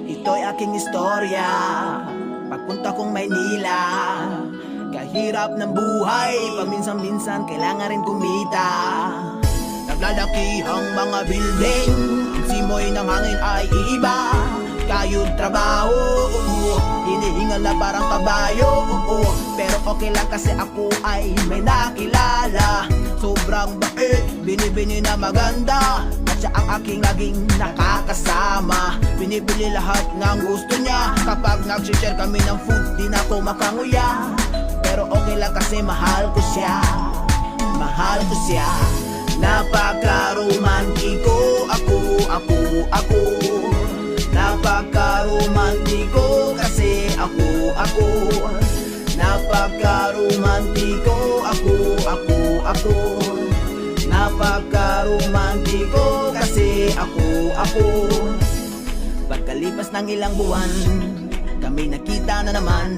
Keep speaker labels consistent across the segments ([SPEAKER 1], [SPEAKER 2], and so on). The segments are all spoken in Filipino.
[SPEAKER 1] Ito'y aking istorya, pagpunta kong Maynila. Kahirap ng buhay, paminsan-minsan kailangan rin kumita. Naglalakihang mga building, ang simoy ng hangin ay iiba. Kayod trabaho, hinihingal na parang kabayo. Pero okay lang kasi ako ay may nakilala. Sobrang bait, binibini na maganda. At siya ang aking laging nakakasama. Binibili lahat ng gusto niya. Kapag nag-share kami ng food, di na ako makanguya. Pero okay lang kasi mahal ko siya. Mahal ko siya. Napaka-romantiko. Ako Napaka-romantiko kasi ako Napaka-romantiko. Ako Napaka-romantiko kasi ako Pagkalipas ng ilang buwan, kami nakita na naman.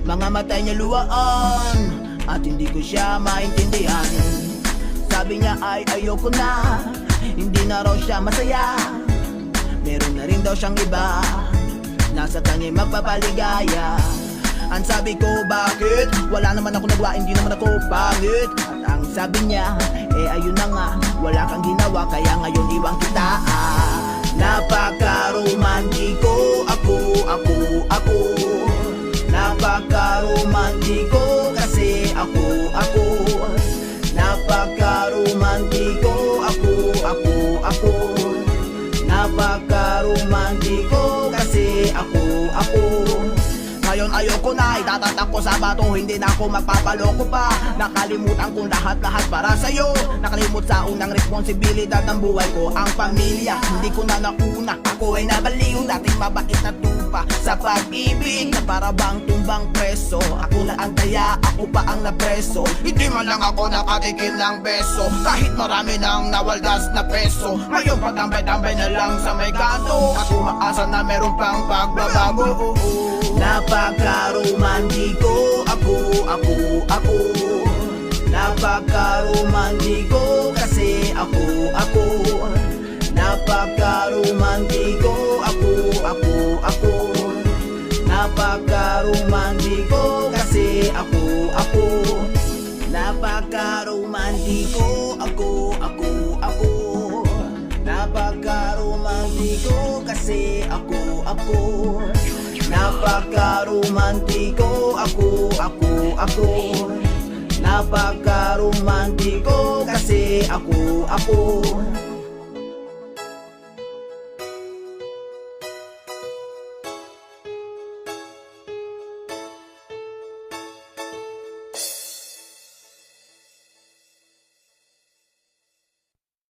[SPEAKER 1] Mga matay niya luwaan at hindi ko siya maintindihan. Sabi niya ay ayoko na, hindi na raw siya masaya. Meron na rin daw siyang iba, nasa kanya magpapaligaya. Ang sabi ko, bakit? Wala naman ako nagawa, hindi naman ako pangit. At ang sabi niya, ayun na nga, wala kang ginawa, kaya ngayon iwang kita. Napaka-romantiko. Ako Napaka-romantiko kasi ako Napaka-romantiko. Ako Napaka-romantiko kasi ako Ngayon ayoko na, itatatak ko sa bato. Hindi na ako magpapaloko pa. Nakalimutan kong lahat para sa'yo. Nakalimut sa unang responsibilidad ng buhay ko, ang pamilya. Hindi ko na nauna, ako ay nabaliw. Dating mabait na tupa sa pag-ibig, na para bang tumbang preso. Ako na ang taya, ako pa ang napreso. Hindi man lang ako nakatikim ng beso, kahit marami nang nawaldas na peso. Ngayon patambay-tambay na lang sa may kanto. At umaasa na meron pang pagbabago. Napaka-romantiko. Ako Napaka-romantiko kasi ako Napaka-romantiko. Ako Napaka-romantiko kasi ako Napaka-romantiko. Ako Napaka-romantiko kasi ako Napaka-romantiko. Ako Napaka-romantiko kasi ako